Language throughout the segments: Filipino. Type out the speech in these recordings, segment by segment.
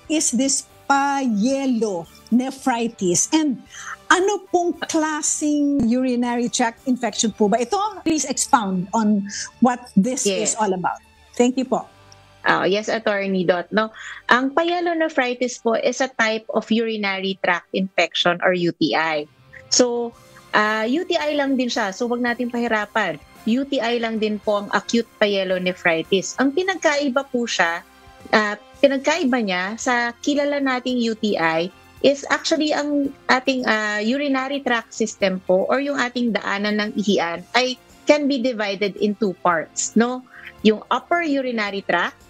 is this pyelonephritis? And ano pong klaseng urinary tract infection po ba ito? Please expound on what this is all about. Thank you po. Yes, Attorney Dot. No, ang pyelonephritis po is a type of urinary tract infection or UTI. So, UTI lang din siya. So, wag natin pahirapan. UTI lang din po ang acute pyelonephritis. Ang pinagkaiba po siya, pinagkaiba niya sa kilala nating UTI is actually ang ating urinary tract system po or yung ating daanan ng ihian ay can be divided in two parts. No, yung upper urinary tract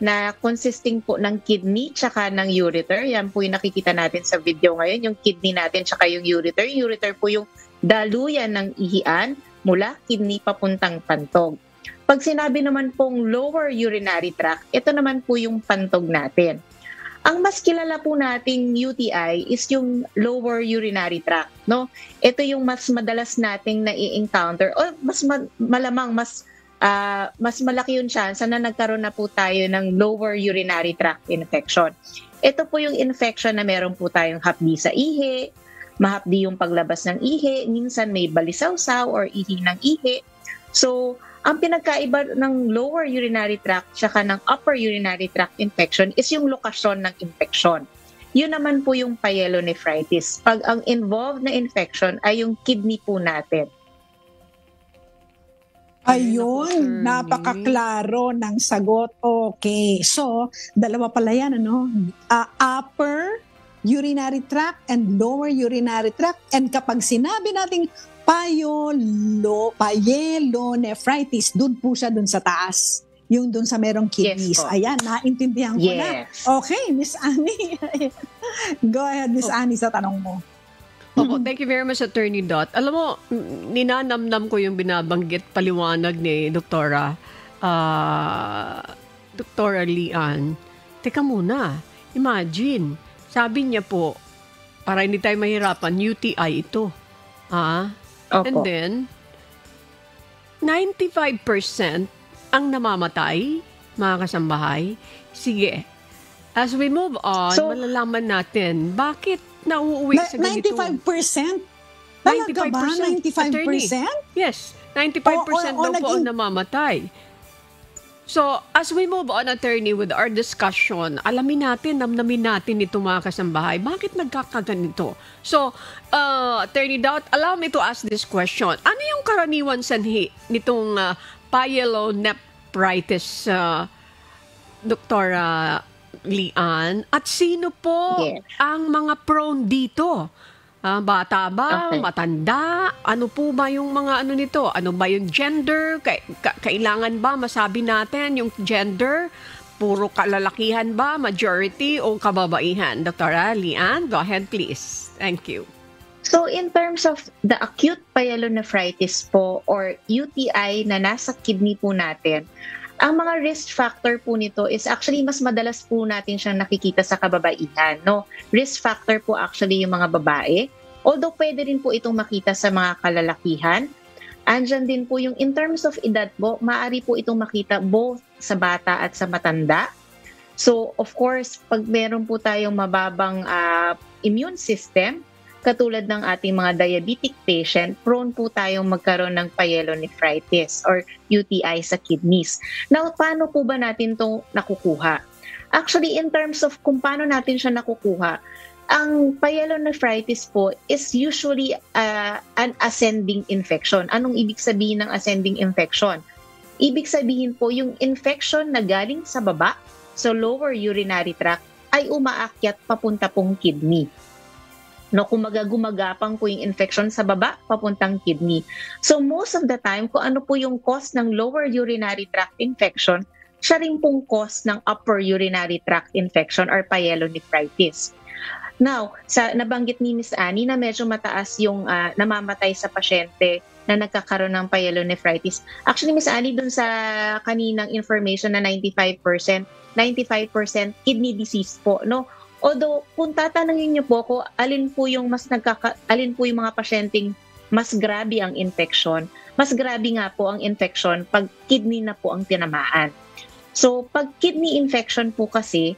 na consisting po ng kidney tsaka ng ureter. Yan po yung nakikita natin sa video ngayon, yung kidney natin tsaka yung ureter. Yung ureter po yung daluyan ng ihian mula kidney papuntang pantog. Pag sinabi naman pong lower urinary tract, ito naman po yung pantog natin. Ang mas kilala po nating UTI is yung lower urinary tract. No? Ito yung mas madalas nating nai-encounter o malamang mas malaki yung chance na nagkaroon na po tayo ng lower urinary tract infection. Ito po yung infection na meron po tayong hapdi sa ihi, mahapdi yung paglabas ng ihi, minsan may balisawsaw or ihi ng ihi. So, ang pinagkaiba ng lower urinary tract tsaka ng upper urinary tract infection is yung lokasyon ng infection. Yun naman po yung pyelonephritis. Pag ang involved na infection ay yung kidney po natin. Ayun, napakaklaro ng sagot. Okay, so dalawa pala yan, ano? Upper urinary tract and lower urinary tract. And kapag sinabi nating pyelonephritis, dun po siya dun sa taas. Yung dun sa merong kidneys. Yes, ayan, naintindihan ko na. Okay, Miss Annie. Go ahead, Miss Annie, sa tanong mo. Opo, thank you very much, Attorney Dot. Alam mo, ninanamnam ko yung binabanggit paliwanag ni Doktora Lian. Teka muna, imagine, sabi niya po, para hindi tayo mahirapan, UTI ito. Opo. And then, 95% ang namamatay, mga kasambahay. Sige, as we move on, malalaman natin, bakit nauuwi sa ganito? 95%? Talaga ba? 95%? Yes, 95% daw po ang namamatay. So, as we move on, Attorney, with our discussion, alamin natin, namnamin natin ito mga kasambahay. Bakit nagkakaganito? So, Attorney Dot, allow me to ask this question. Ano yung karaniwan sanhi nitong pyelonephritis, Doktora Lian? At sino po ang mga prone dito? Bata ba? Okay. Matanda? Ano po ba yung mga ano nito? Ano ba yung gender? Kailangan ba masabi natin yung gender? Puro kalalakihan ba? Majority o kababaihan? Dr. Lian, go ahead please. Thank you. So in terms of the acute pyelonephritis po or UTI na nasa kidney po natin, ang mga risk factor po nito is actually mas madalas po natin siyang nakikita sa kababaihan. No? Risk factor po actually yung mga babae. Although pwede rin po itong makita sa mga kalalakihan. Andyan din po yung in terms of edad po, maaari po itong makita both sa bata at sa matanda. So of course, pag meron po tayong mababang immune system, katulad ng ating mga diabetic patient, prone po tayong magkaroon ng pyelonephritis or UTI sa kidneys. Now, paano po ba natin ito nakukuha? Actually, in terms of kung paano natin siya nakukuha, ang pyelonephritis po is usually an ascending infection. Anong ibig sabihin ng ascending infection? Ibig sabihin po yung infection na galing sa baba, so lower urinary tract, ay umaakyat papunta pong kidney. No, kung gumagapang po yung infection sa baba, papuntang kidney. So most of the time, kung ano po yung cause ng lower urinary tract infection, siya rin pong cause ng upper urinary tract infection or pyelonephritis. Now, nabanggit ni Miss Annie na medyo mataas yung namamatay sa pasyente na nagkakaroon ng pyelonephritis. Actually, Miss Annie, dun sa kaninang information na 95% kidney disease po, no? Although, kung tatanungin niyo po ko, alin po yung mga pasyenteng mas grabe ang infection, mas grabe nga po ang infection pag kidney na po ang tinamaan. So, pag kidney infection po kasi,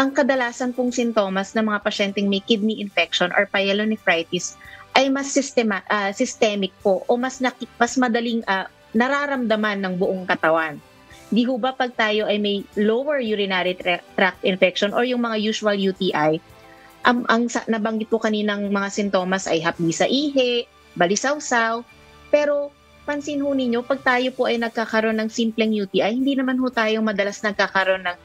Ang kadalasan pong sintomas ng mga pasyenteng may kidney infection or pyelonephritis ay mas systemic po o mas madaling nararamdaman ng buong katawan. Di ho ba pag tayo ay may lower urinary tract infection or yung mga usual UTI, ang nabanggit po kaninang mga sintomas ay hapdi sa ihi, balisawsaw, pero pansin ho ninyo, pag tayo po ay nagkakaroon ng simpleng UTI, hindi naman ho tayo madalas nagkakaroon ng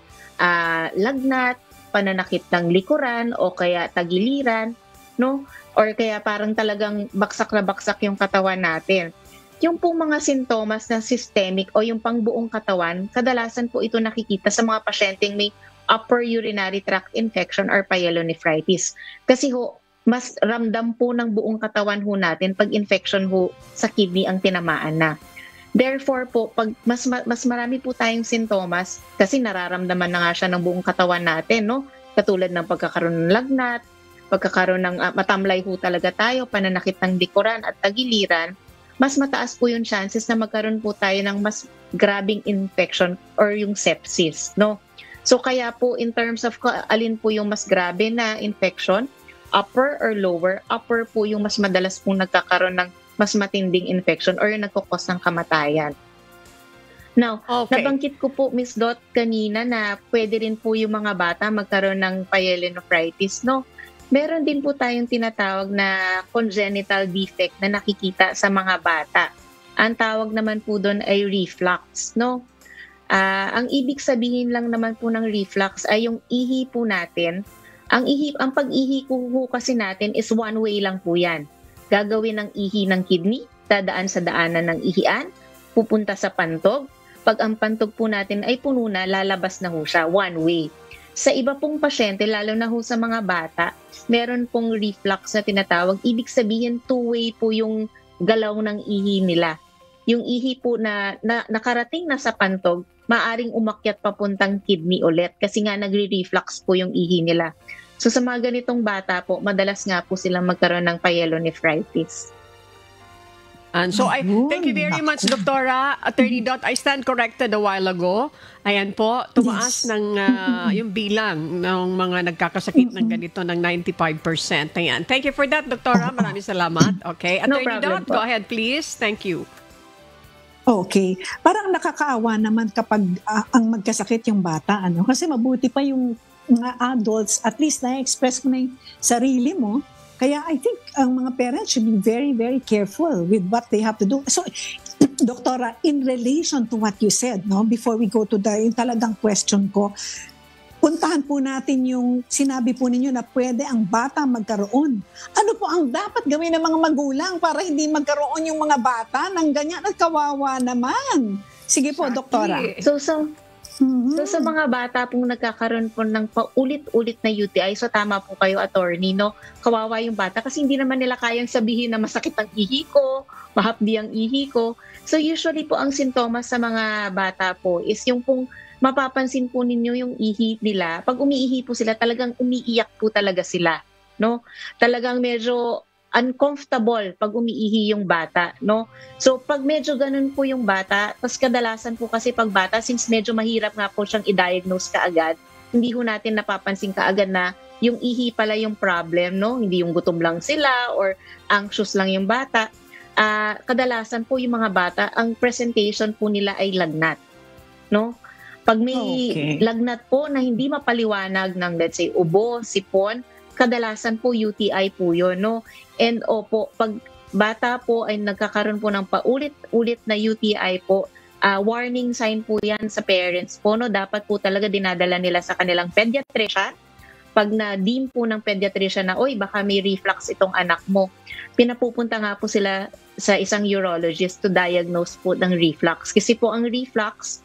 lagnat, pananakit ng likuran o kaya tagiliran, no? Or kaya parang talagang baksak na baksak yung katawan natin. Yung pong mga sintomas na systemic o yung pangbuong katawan, kadalasan po ito nakikita sa mga pasyenteng may upper urinary tract infection or pyelonephritis. Kasi ho, mas ramdam po ng buong katawan ho natin pag infection ho sa kidney ang tinamaan na. Therefore po, pag mas marami po tayong sintomas, kasi nararamdaman na nga siya ng buong katawan natin, no? Katulad ng pagkakaroon ng lagnat, pagkakaroon ng matamlay ho talaga tayo, pananakit ng likuran at tagiliran, mas mataas po yung chances na magkaroon po tayo ng mas grabing infection or yung sepsis, no? So kaya po in terms of alin po yung mas grabe na infection, upper or lower, upper po yung mas madalas pong nagkakaroon ng mas matinding infection or yung nagkukos ng kamatayan. Now, nabanggit ko po, Ms. Dot, kanina na pwede rin po yung mga bata magkaroon ng pyelonephritis, no? Meron din po tayong tinatawag na congenital defect na nakikita sa mga bata. Ang tawag naman po doon ay reflux, no? Ang ibig sabihin lang naman po ng reflux ay yung ihi po natin. Ang pag-ihi po kasi natin is one way lang po yan. Gagawin ng ihi ng kidney, dadaan sa daanan ng ihian, pupunta sa pantog. Pag ang pantog po natin ay puno na, lalabas na ho siya, one way. Sa iba pong pasyente, lalo na ho sa mga bata, meron pong reflux na tinatawag. Ibig sabihin, two-way po yung galaw ng ihi nila. Yung ihi po na nakarating na sa pantog, maaring umakyat papuntang kidney ulit kasi nga nagre-reflux po yung ihi nila. So sa mga ganitong bata po, madalas nga po silang magkaroon ng pyelonephritis. And so thank you very much, Doktora. Attorney Dot, I stand corrected a while ago. Ayan po, tumaas ng yung bilang ng mga nagkakasakit ng ganito ng 95%. Ayan. Thank you for that, Doktora. Maraming salamat. Okay. Attorney Dot, go ahead please. Thank you. Okay. Parang nakakaawa naman kapag ang magkasakit yung bata, ano? Kasi mabuti pa yung mga adults, at least na-express mo na yung sarili mo. Kaya I think ang mga parents should be very, very careful with what they have to do. So, Doktora, in relation to what you said, no, before we go to yung talagang question ko, puntahan po natin yung sinabi po ninyo na pwede ang bata magkaroon. Ano po ang dapat gawin ng mga magulang para hindi magkaroon yung mga bata ng ganyan at kawawa naman? Sige po, Doktora. So sa mga bata pong nagkakaroon po ng paulit-ulit na UTI, so tama po kayo, attorney, no? Kawawa yung bata kasi hindi naman nila kayang sabihin na masakit ang ihi ko, mahapdi ang ihi ko. So usually po ang sintomas sa mga bata po is yung pong mapapansin po ninyo yung ihi nila. Pag umiihi po sila, talagang umiiyak po talaga sila, no? Talagang medyo uncomfortable pag umiihi yung bata, no? So pag medyo ganun po yung bata, tas kadalasan po kasi pag bata, since medyo mahirap nga po siyang i-diagnose kaagad, hindi ho natin napapansin kaagad na yung ihi pala yung problem, no? Hindi yung gutom lang sila or anxious lang yung bata. Kadalasan po yung mga bata, ang presentation po nila ay lagnat, no? Pag may lagnat po na hindi mapaliwanag ng, let's say, ubo, sipon, kadalasan po UTI po yun, no? And opo, pag bata po ay nagkakaroon po ng paulit-ulit na UTI po, warning sign po yan sa parents po, no? Dapat po talaga dinadala nila sa kanilang pediatrician. Pag na-deem po ng pediatrician na, oy, baka may reflux itong anak mo, pinapupunta nga po sila sa isang urologist to diagnose po ng reflux. Kasi po ang reflux,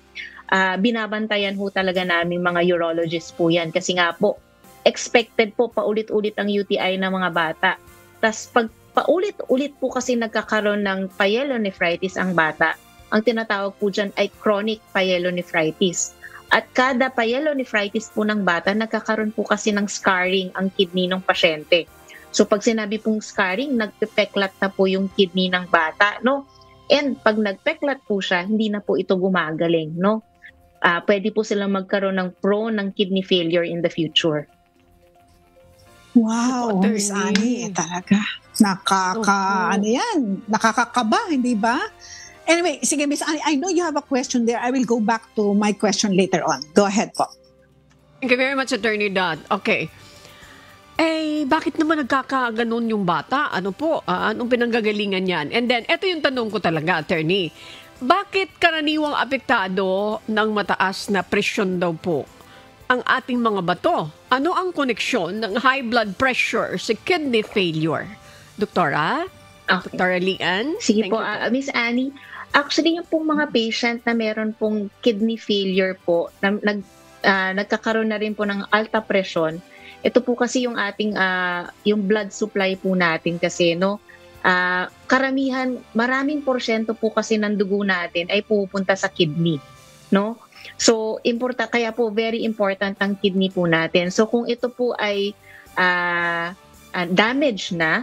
binabantayan po talaga namin mga urologist po yan. Kasi nga po, expected po paulit-ulit ang UTI ng mga bata. Tapos pag paulit-ulit po kasi nagkakaroon ng pyelonephritis ang bata, ang tinatawag po dyan ay chronic pyelonephritis. At kada pyelonephritis po ng bata, nagkakaroon po kasi ng scarring ang kidney ng pasyente. So pag sinabi pong scarring, nagpepeklat na po yung kidney ng bata, no? And pag nagpeklat po siya, hindi na po ito gumagaling, no? pwede po silang magkaroon ng prone ng kidney failure in the future. Wow, Miss Annie, talaga. Nakakakaba, hindi ba? Anyway, sige Miss Annie, I know you have a question there. I will go back to my question later on. Go ahead po. Thank you very much, Attorney Dot. Okay. Bakit naman nagkakaganon yung bata? Ano po? Anong pinanggagalingan yan? And then, eto yung tanong ko talaga, Attorney. Bakit karaniwang apektado ng mataas na presyon daw po ang ating mga bato? Ano ang koneksyon ng high blood pressure sa kidney failure? Doktora? Okay. Doktora Lian? Sige po, Miss Annie. Actually, yung pong mga patient na meron pong kidney failure po, nagkakaroon na rin po ng alta presyon. Ito po kasi yung ating, yung blood supply po natin kasi, no? Karamihan, maraming porsyento po kasi ng dugo natin ay pupunta sa kidney, no? So, kaya po very important ang kidney po natin. So, kung ito po ay damage na,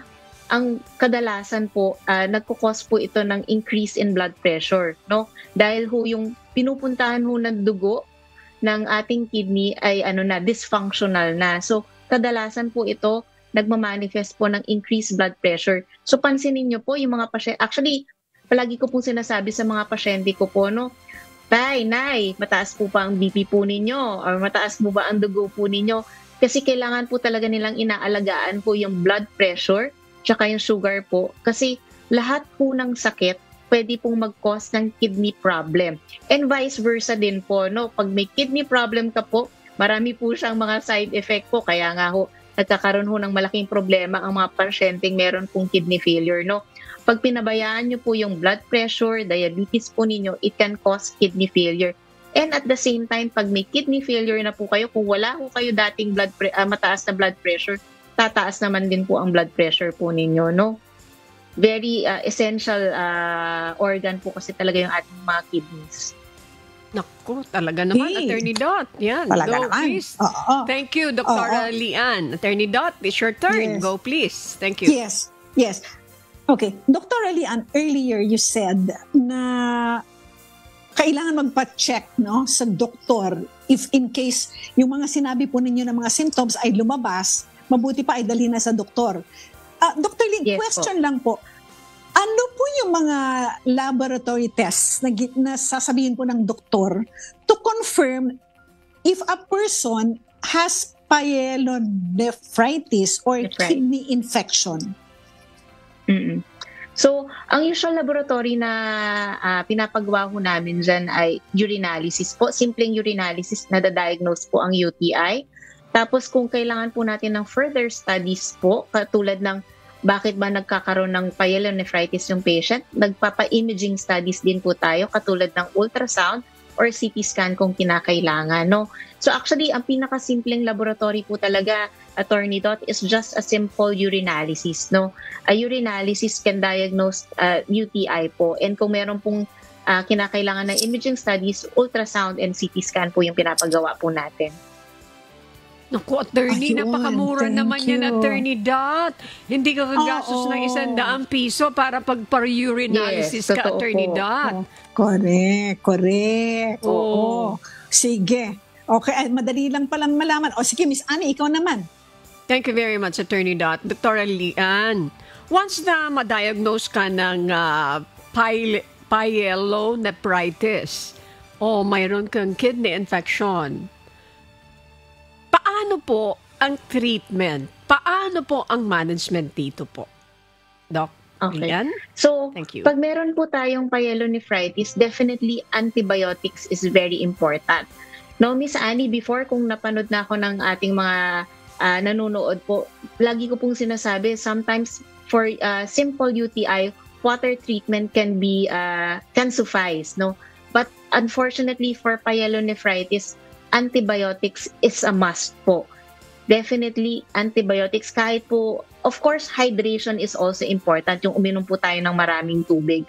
ang kadalasan po, nagkukos po ito ng increase in blood pressure, no? Dahil ho yung pinupuntahan ho ng dugo ng ating kidney ay dysfunctional na. So, kadalasan po ito nagmamanifest po ng increased blood pressure. So, pansinin niyo po yung mga pasyente. Actually, palagi ko pong sinasabi sa mga pasyente ko po, no, Tay, Nay, mataas po pa ang BP po ninyo or mataas po ba ang dugo po ninyo? Kasi kailangan po talaga nilang inaalagaan po yung blood pressure tsaka yung sugar po. Kasi lahat po ng sakit pwede pong mag-cause ng kidney problem. And vice versa din po, no? Pag may kidney problem ka po, marami po siyang mga side effect po. Kaya nga ho, nagkakaroon ho ng malaking problema ang mga pasyenteng meron pong kidney failure, no? Pag pinabayaan nyo po yung blood pressure, diabetes po ninyo, it can cause kidney failure. And at the same time, pag may kidney failure na po kayo, kung wala po kayo dating mataas na blood pressure, tataas naman din po ang blood pressure po ninyo, no? Very essential organ po kasi talaga yung ating mga kidneys. Naku, talaga naman, Attorney Dot. Yan, talaga go naman. please. Thank you, Dr. Lian. Attorney Dot, it's your turn. Yes. Go please. Thank you. Yes. Okay, Dr. Lian, earlier you said na kailangan magpa-check, no, sa doktor if in case yung mga sinabi po ninyo na mga symptoms ay lumabas, mabuti pa ay dalhin na sa doktor. Dr. Lian, question lang po. Ano po yung mga laboratory tests na sasabihin po ng doktor to confirm if a person has pyelonephritis or kidney infection? Mm-mm. So, ang usual laboratory na pinapagawa ho namin dyan ay urinalysis po. Simpleng urinalysis na da-diagnose po ang UTI. Tapos kung kailangan po natin ng further studies po, katulad ng bakit ba nagkakaroon ng pyelonephritis yung patient, nagpapa-imaging studies din po tayo katulad ng ultrasound or CT scan kung kinakailangan, no? So actually, ang pinakasimpleng laboratory po talaga, Attorney Dot, is just a simple urinalysis, no? A urinalysis can diagnose UTI po. And kung meron pong kinakailangan ng imaging studies, ultrasound and CT scan po yung pinapagawa po natin. Naku, Attorney, napakamura naman yan, Attorney Dot. Hindi ka gagastos ng 100 piso para pag-urinalysis ka, Attorney Dot. Correct. Oo. Sige. Okay, madali lang palang malaman. O sige, Miss Annie, ikaw naman. Thank you very much, Attorney Dot. Dr. Lian, once na ma-diagnose ka ng pyelonephritis o mayroon kang kidney infection, paano po ang treatment? Paano po ang management dito po? Doc? Okay. Lian? So, Thank you. pag meron po tayong pyelonephritis, definitely antibiotics is very important. No, Miss Annie, before kung napanood na ako ng ating mga nanonood po, lagi ko pong sinasabi, sometimes for simple UTI, water treatment can suffice, no? But unfortunately for pyelonephritis, antibiotics is a must po. Definitely antibiotics, kahit po, of course, hydration is also important, yung uminom po tayo ng maraming tubig.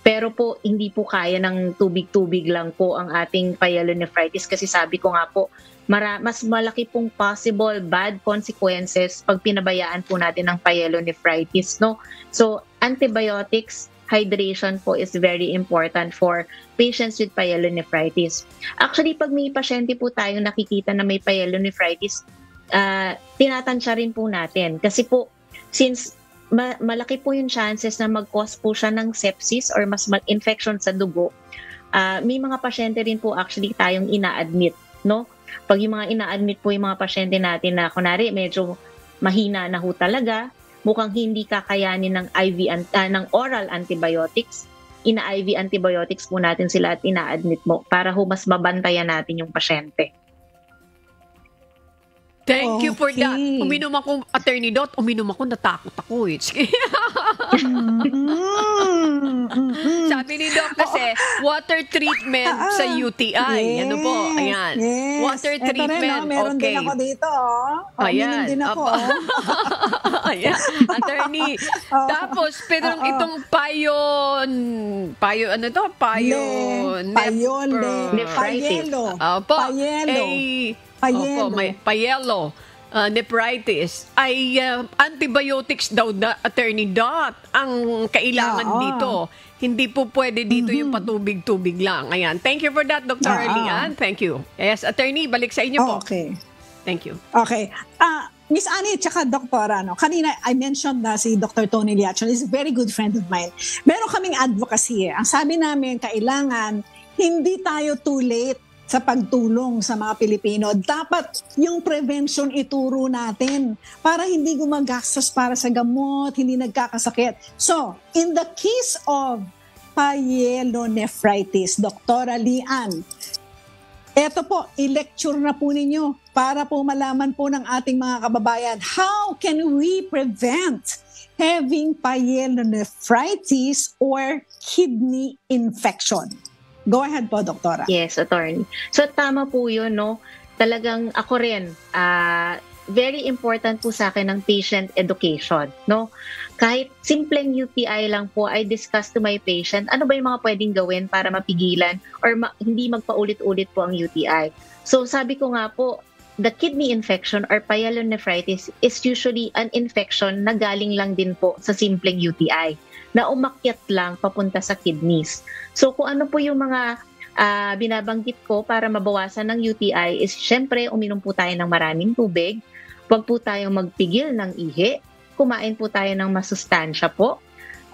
Pero po, hindi po kaya ng tubig-tubig lang po ang ating pyelonephritis kasi sabi ko nga po, mas malaki pong possible bad consequences pag pinabayaan po natin ng pyelonephritis, no? So, antibiotics, hydration po is very important for patients with pyelonephritis. Actually, pag may pasyente po tayo nakikita na may pyelonephritis, tinatansya rin po natin. Kasi po, since malaki po yung chances na mag-cause po siya ng sepsis or mas infection sa dugo, may mga pasyente rin po actually tayong ina-admit, no? Pag yung mga ina-admit po yung mga pasyente natin na kunwari medyo mahina na ho talaga, mukhang hindi kakayanin ng ng oral antibiotics, ina-IV antibiotics po natin sila at ina-admit mo para ho mas mabantayan natin yung pasyente. Thank you for that. Uminom ako, Attorney Dot, natakot ako. Sabi ni Doc kasi, water treatment sa UTI. Ano po? Ayan. Yes. Water treatment. Ito rin, meron din ako dito. Ayan. Din ako. Ayan. Attorney. Tapos, pero itong nephritis. Payelo nephritis ay antibiotics daw na, Attorney Dot, ang kailangan dito. Hindi po pwede dito yung patubig-tubig lang. Ayan. Thank you for that, Dr. Arlian. Thank you. Yes, Attorney, balik sa inyo po. Okay. Thank you. Okay. Miss Annie, tsaka Doktora, kanina I mentioned na si Dr. Tony Liachon is a very good friend of mine. Meron kaming advocacy. Ang sabi namin, kailangan hindi tayo too late sa pagtulong sa mga Pilipino. Dapat yung prevention ituro natin para hindi gumagastos para sa gamot, hindi nagkakasakit. So, in the case of pyelonephritis, Dr. Lian, eto po, i-lecture na po ninyo para po malaman po ng ating mga kababayan, how can we prevent having pyelonephritis or kidney infection? Go ahead po, Doktora. Yes, Attorney. So tama po yun, no? Talagang ako rin, very important po sa akin ang patient education, no? Kahit simpleng UTI lang po, I discuss to my patient, ano ba yung mga pwedeng gawin para mapigilan or hindi magpaulit-ulit po ang UTI. So sabi ko nga po, the kidney infection or pyelonephritis is usually an infection na galing lang din po sa simpleng UTI, na umakyat lang papunta sa kidneys. So kung ano po yung mga binabanggit ko para mabawasan ng UTI is syempre uminom po tayo ng maraming tubig, huwag po tayong magpigil ng ihi, kumain po tayo ng masustansya po.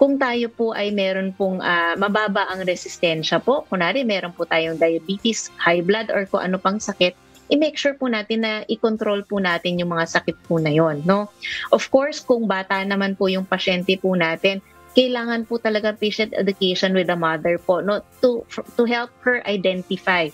Kung tayo po ay meron pong mababa ang resistensya po, kunwari meron po tayong diabetes, high blood or kung ano pang sakit, i-make sure po natin na i-control po natin yung mga sakit po na yon, no? Of course, kung bata naman po yung pasyente po natin, kailangan po talaga patient education with the mother po, no, to help her identify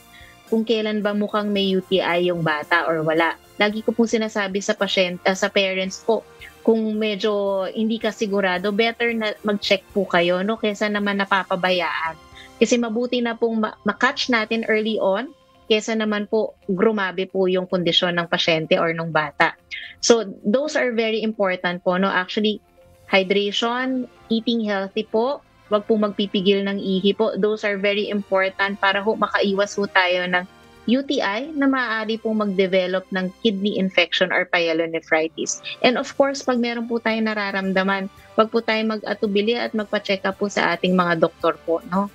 kung kailan ba mukhang may UTI yung bata or wala. Lagi ko pong sinasabi sa sa parents po, kung medyo hindi ka sigurado, better na mag-check po kayo, no, kaysa naman napapabayaan. Kasi mabuti na pong ma-catch natin early on kaysa naman po grumabe po yung kondisyon ng pasyente or ng bata. So those are very important po, no. Actually, hydration, eating healthy po, wag po magpipigil ng ihi po. Those are very important para ho makaiwas ho tayo ng UTI na maaari pong mag-develop ng kidney infection or pyelonephritis. And of course, pag meron po tayong nararamdaman, wag po tayo mag-atubili at magpa-check up po sa ating mga doktor po, no?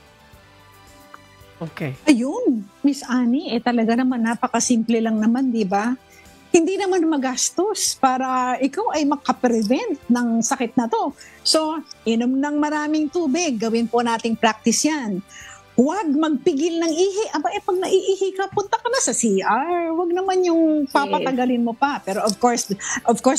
Okay. Ayun, Miss Annie, talaga naman napakasimple lang naman, di ba? Hindi naman magastos para ikaw ay makaprevent ng sakit na to. So, inom ng maraming tubig. Gawin po nating practice yan. Huwag magpigil ng ihi. Aba, pag naiihi ka, punta ka na sa CR. Huwag naman yung papatagalin mo pa. Pero of course,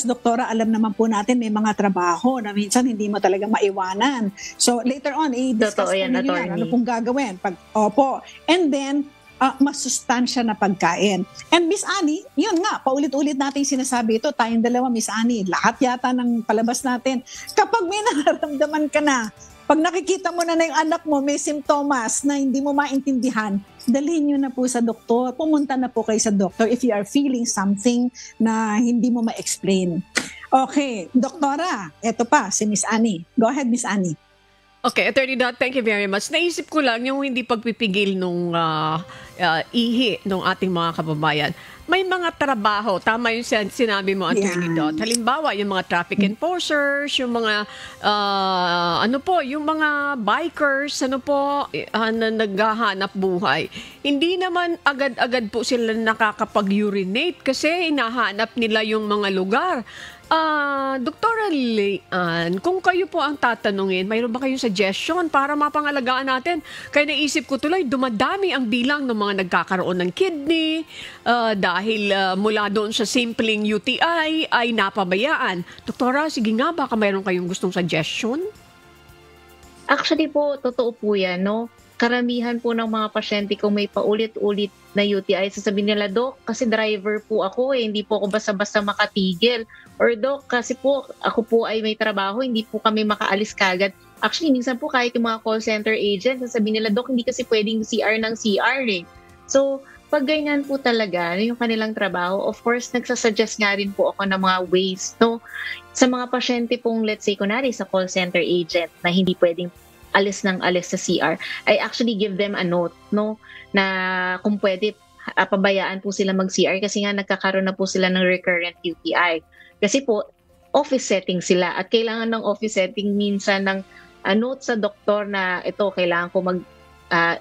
Doktora, alam naman po natin may mga trabaho na minsan hindi mo talaga maiwanan. So, later on, i-discuss po ninyo yan. Ano pong gagawin? Opo. And then, masustansya na pagkain. And Miss Annie, yun nga, paulit-ulit natin sinasabi ito, tayong dalawa, Miss Annie, lahat yata ng palabas natin. Kapag may nararamdaman ka na, pag nakikita mo na yung anak mo may simptomas na hindi mo maintindihan, dalhin nyo na po sa doktor. Pumunta na po kayo sa doktor if you are feeling something na hindi mo ma-explain. Okay, Doktora, eto pa, si Miss Annie. Go ahead, Miss Annie. Okay, Attorney Dot, thank you very much. Naisip ko lang yung hindi pagpipigil nung ihi ng ating mga kababayan. May mga trabaho, tama yung sinabi mo, Attorney Dot. Halimbawa, yung mga traffic enforcers, yung mga, yung mga bikers, na naghahanap buhay. Hindi naman agad-agad po sila nakakapag-urinate kasi hinahanap nila yung mga lugar. Dr. Leanne, kung kayo po ang tatanungin, mayroon ba kayong suggestion para mapangalagaan natin? Kaya naisip ko tuloy, dumadami ang bilang ng mga nagkakaroon ng kidney dahil mula doon sa simpleng UTI ay napabayaan. Doktora, sige nga, baka mayroon kayong gustong suggestion? Actually po, totoo po yan, no? Karamihan po ng mga pasyente kung may paulit-ulit na UTI, sasabihin nila, Dok, kasi driver po ako hindi po ako basta-basta makatigil. Or Dok, kasi po ako po ay may trabaho, hindi po kami makaalis kagad. Actually, minsan po kahit yung mga call center agent, sasabihin nila, Dok, hindi kasi pwedeng CR ng CR eh. So, pag ganyan po talaga, yung kanilang trabaho, of course, nagsasuggest nga rin po ako ng mga ways, no? Sa mga pasyente pong, let's say, kunwari sa call center agent na hindi pwedeng alis sa CR, I actually give them a note, no, na kung pwede, pabayaan po sila mag-CR kasi nga nagkakaroon na po sila ng recurrent UTI. Kasi po, office setting sila at kailangan ng office setting minsan ng note sa doktor na ito, kailangan ko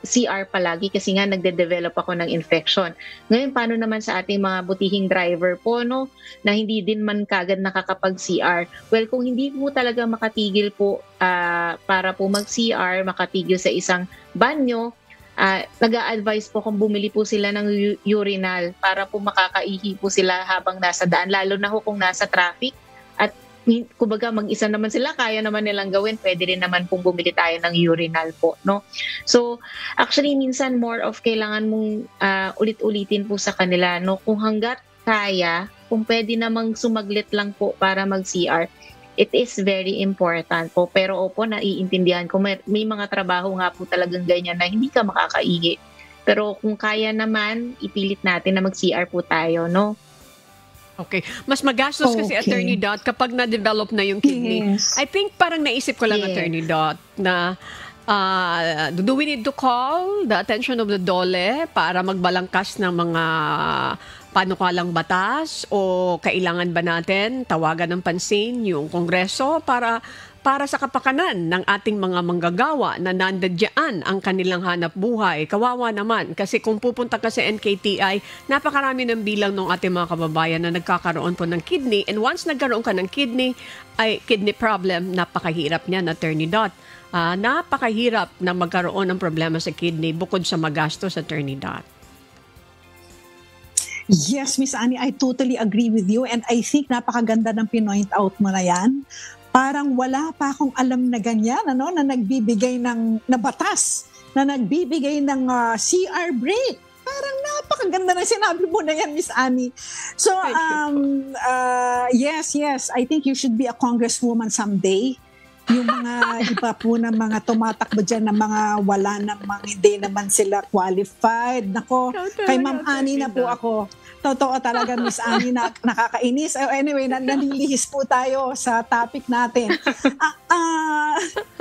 CR palagi kasi nga nagde-develop ako ng infection. Ngayon, paano naman sa ating mga butihing driver po, no, na hindi din man kagad nakakapag-CR? Well, kung hindi po talaga makatigil po para po mag-CR, makatigil sa isang banyo, nag-a-advise po kung bumili po sila ng urinal para po makakaihi po sila habang nasa daan, lalo na kung nasa traffic. At kumbaga mag-isa naman sila, kaya naman nilang gawin, pwede rin naman pong bumili tayo ng urinal po, no? So, actually, minsan more of kailangan mong ulit-ulitin po sa kanila, no? Kung hanggat kaya, kung pwede namang sumaglit lang po para mag-CR, it is very important po. Pero opo, naiintindihan ko, may mga trabaho nga po talagang ganyan na hindi ka makakaihi. Pero kung kaya naman, ipilit natin na mag-CR po tayo, no? Okay. Mas magastos kasi, Attorney Dot, kapag na-develop na yung kidney. Yes. I think parang naisip ko lang, Attorney Dot, na do we need to call the attention of the DOLE para magbalangkas ng mga panukalang batas o kailangan ba natin tawagan ng pansin yung Kongreso para sa kapakanan ng ating mga manggagawa na nandadyaan ang kanilang hanap buhay. Kawawa naman kasi kung pupunta ka sa NKTI, napakarami ng bilang ng ating mga kababayan na nagkakaroon po ng kidney, and once nagkaroon ka ng kidney problem, napakahirap niyan, Attorney Dot. Napakahirap na magkaroon ng problema sa kidney bukod sa magastos, Attorney Dot. Yes, Miss Annie, I totally agree with you, and I think napakaganda ng pinoint out mo na yan. Parang wala pa akong alam na ganyan, na nagbibigay ng batas, na nagbibigay ng CR break. Parang napakaganda na sinabi mo na yan, Miss Annie. So, yes, I think you should be a congresswoman someday. Yung mga iba po na mga tumatakbo dyan na mga wala namang, hindi naman sila qualified. Nako, kay Ma'am Annie na po ako. Totoo talaga, Miss Annie, na nakakainis. Anyway, nanlilihis po tayo sa topic natin.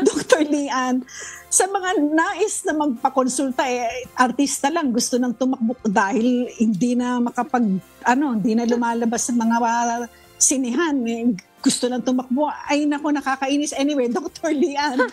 Dr. Leanne, sa mga nais na magpakonsulta, artista lang gusto nang tumakbo dahil hindi na hindi na lumalabas sa mga sinihan. Gusto nang tumakbo. Ay, nako, nakakainis. Anyway, Dr. Leanne,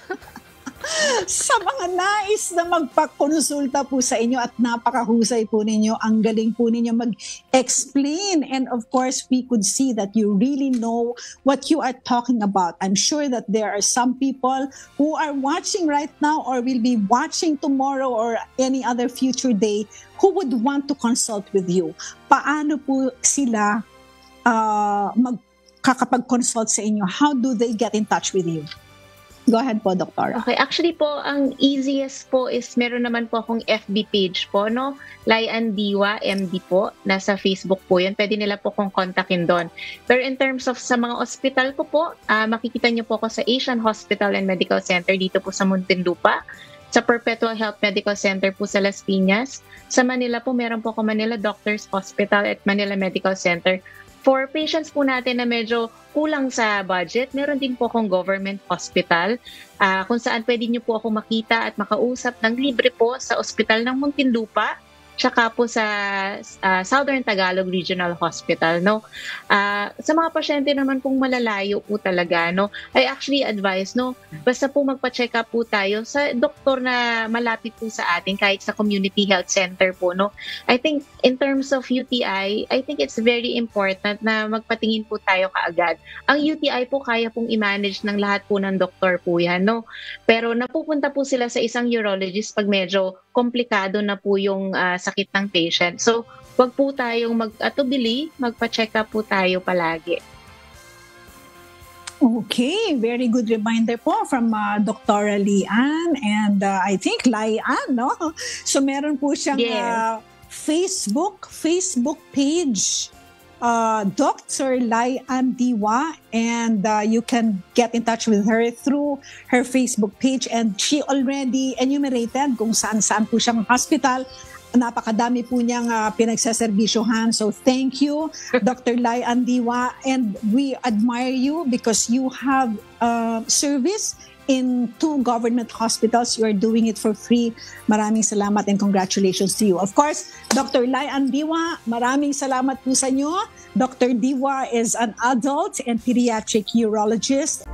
sa mga nais na magpakonsulta po sa inyo at napakahusay po ninyo, ang galing po ninyo mag-explain, and of course we could see that you really know what you are talking about. I'm sure that there are some people who are watching right now or will be watching tomorrow or any other future day who would want to consult with you. Paano po sila magkakapag-consult sa inyo? How do they get in touch with you? Go ahead po, Doktora. Okay, actually po, ang easiest po is meron naman po akong FB page po, no? Leanne Diwa, MD po. Nasa Facebook po yun. Pwede nila po kong kontakin doon. Pero in terms of sa mga hospital ko po, makikita niyo po ako sa Asian Hospital and Medical Center dito po sa Muntinlupa. Sa Perpetual Health Medical Center po sa Las Piñas. Sa Manila po, meron po ako Manila Doctors Hospital at Manila Medical Center. For patients po natin na medyo kulang sa budget, meron din po akong government hospital kung saan pwede niyo po ako makita at makausap ng libre po sa Ospital ng Muntinlupa, tsaka po sa Southern Tagalog Regional Hospital, no. Sa mga pasyente naman pong malalayo po talaga, no, I actually advise, no, basta po magpa-check up po tayo sa doktor na malapit po sa atin, kahit sa community health center po, no. I think in terms of UTI, I think it's very important na magpatingin po tayo kaagad. Ang UTI po kaya pong i-manage ng lahat po ng doktor po yan, no. Pero napupunta po sila sa isang urologist pag medyo komplikado na po yung sakit ng patient. So, wag po tayong mag-atubili, magpa-check up po tayo palagi. Okay, very good reminder po from Dr. Lian and I think Lian, no? So meron po siyang Facebook page, Dr. Lian Diwa, and you can get in touch with her through her Facebook page, and she already enumerated kung saan-saan po siyang hospital. Napakadami po niyang pinagsaserbisyohan. So thank you, Dr. Lian Diwa, and we admire you because you have service in 2 government hospitals. You are doing it for free. Maraming salamat and congratulations to you. Of course, Dr. Lian Diwa, maraming salamat po sa inyo. Dr. Diwa is an adult and pediatric urologist.